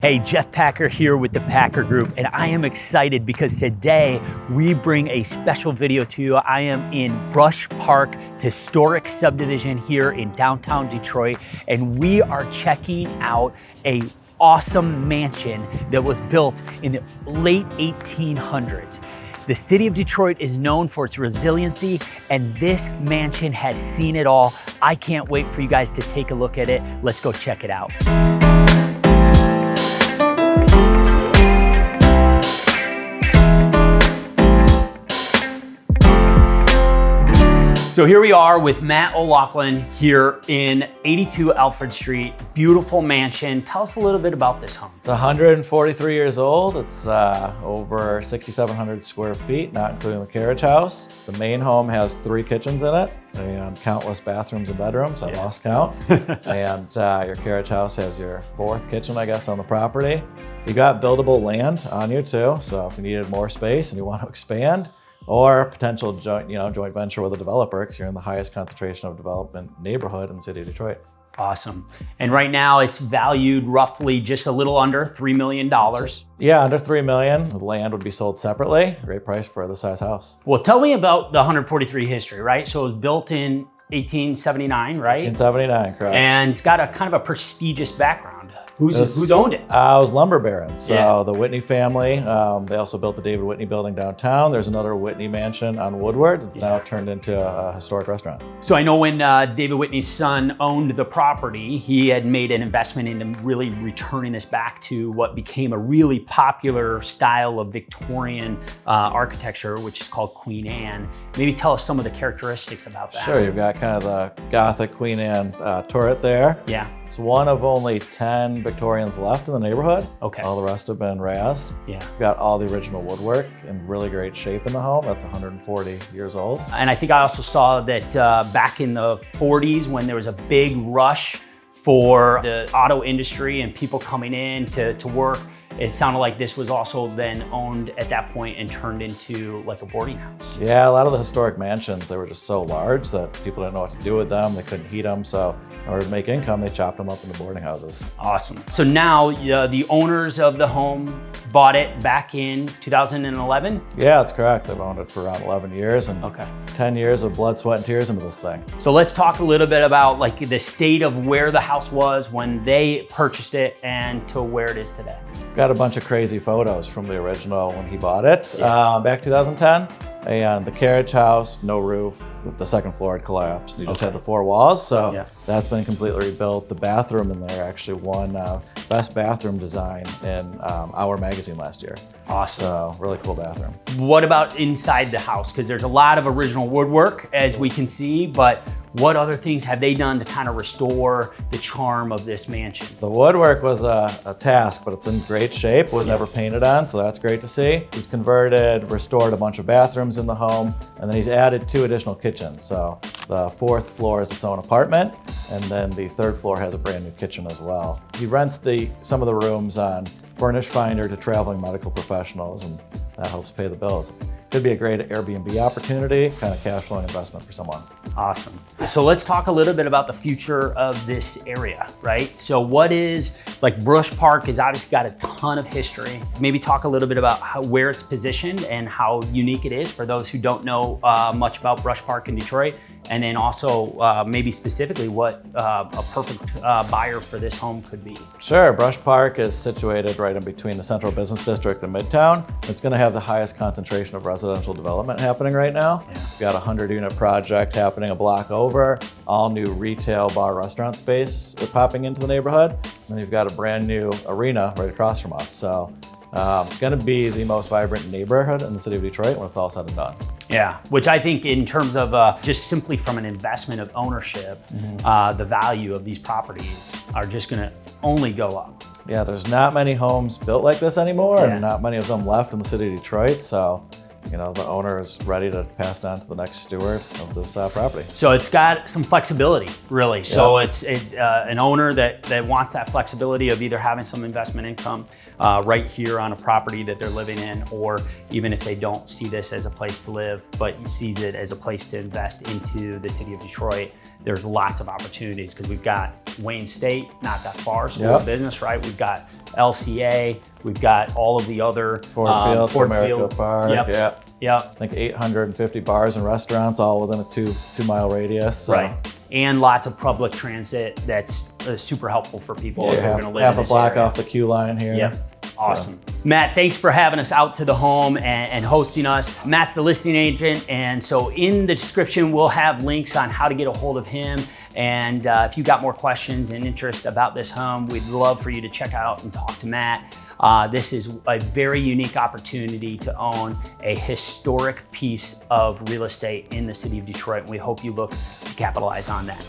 Hey, Jeff Packer here with the Packer Group, and I am excited because today we bring a special video to you. I am in Brush Park Historic Subdivision here in downtown Detroit, and we are checking out a awesome mansion that was built in the late 1800s. The city of Detroit is known for its resiliency, and this mansion has seen it all. I can't wait for you guys to take a look at it. Let's go check it out. So here we are with Matt O'Loughlin here in 82 Alfred Street, beautiful mansion. Tell us a little bit about this home. It's 143 years old. It's over 6,700 square feet, not including the carriage house. The main home has 3 kitchens in it and countless bathrooms and bedrooms. I lost count. And your carriage house has your 4th kitchen, I guess, on the property. You got buildable land on you too. So if you needed more space and you want to expand, or potential joint venture with a developer, because you're in the highest concentration of development neighborhood in the city of Detroit. Awesome. And right now it's valued roughly just a little under $3 million. Yeah, under $3 million. The land would be sold separately. Great price for this size house. Well, tell me about the 143 history, right? So it was built in 1879, right? 1879, correct. And it's got a kind of a prestigious background. Who's owned it? It was lumber barons. So the Whitney family, they also built the David Whitney building downtown. There's another Whitney mansion on Woodward. It's now turned into a historic restaurant. So I know when David Whitney's son owned the property, he had made an investment into really returning this back to what became a really popular style of Victorian architecture, which is called Queen Anne. Maybe tell us some of the characteristics about that. Sure, you've got kind of the Gothic Queen Anne turret there. Yeah. It's one of only 10 Victorians left in the neighborhood. Okay. All the rest have been razed. Yeah. You've got all the original woodwork in really great shape in the home. That's 140 years old. And I think I also saw that back in the 40s, when there was a big rush for the auto industry and people coming in to work, it sounded like this was also then owned at that point and turned into like a boarding house. Yeah, a lot of the historic mansions, they were just so large that people didn't know what to do with them. They couldn't heat them. So in order to make income, they chopped them up into boarding houses. Awesome. So now the owners of the home bought it back in 2011? Yeah, that's correct. They've owned it for around 11 years and 10 years of blood, sweat, and tears into this thing. So let's talk a little bit about like the state of where the house was when they purchased it and to where it is today. Got a bunch of crazy photos from the original when he bought it, back 2010. And the carriage house, no roof, the second floor had collapsed. You just had the 4 walls, so that's been completely rebuilt. The bathroom in there actually won Best Bathroom Design in Our magazine last year. Awesome. So really cool bathroom. What about inside the house? Because there's a lot of original woodwork, as we can see, but what other things have they done to kind of restore the charm of this mansion? The woodwork was a task, but it's in great shape. It was never painted on, so that's great to see. He's converted, restored a bunch of bathrooms in the home, and then he's added 2 additional kitchens. So the 4th floor is its own apartment, and then the 3rd floor has a brand new kitchen as well. He rents some of the rooms on Furnish Finder to traveling medical professionals, and that helps pay the bills. Could be a great Airbnb opportunity, kind of cash flowing investment for someone. Awesome. So let's talk a little bit about the future of this area, right? So what is, like Brush Park has obviously got a ton of history. Maybe talk a little bit about where it's positioned and how unique it is for those who don't know much about Brush Park in Detroit. And then also maybe specifically what a perfect buyer for this home could be. Sure, Brush Park is situated right in between the Central Business District and Midtown. It's going to have the highest concentration of residential development happening right now. We've got a 100-unit project happening a block over, all new retail, bar, restaurant space popping into the neighborhood. And then you've got a brand new arena right across from us. So it's going to be the most vibrant neighborhood in the city of Detroit when it's all said and done. Yeah, which I think in terms of just simply from an investment of ownership, the value of these properties are just going to only go up. Yeah, there's not many homes built like this anymore, and not many of them left in the city of Detroit. So, the owner is ready to pass it on to the next steward of this property. So it's got some flexibility, really. So it's an owner that wants that flexibility of either having some investment income right here on a property that they're living in, or even if they don't see this as a place to live, but sees it as a place to invest into the city of Detroit, there's lots of opportunities because we've got Wayne State, not that far, School of Business, right? We've got LCA, we've got all of the other Ford Field, Park, Yep. I think 850 bars and restaurants all within a 2 mile radius. So. Right. And lots of public transit that's super helpful for people if they're going to live half in this a block area. off the queue line here. Yep. Awesome. Matt, thanks for having us out to the home and hosting us. Matt's the listing agent, and so in the description we'll have links on how to get a hold of him. And if you got more questions and interest about this home, we'd love for you to check out and talk to Matt. This is a very unique opportunity to own a historic piece of real estate in the city of Detroit, and we hope you look to capitalize on that.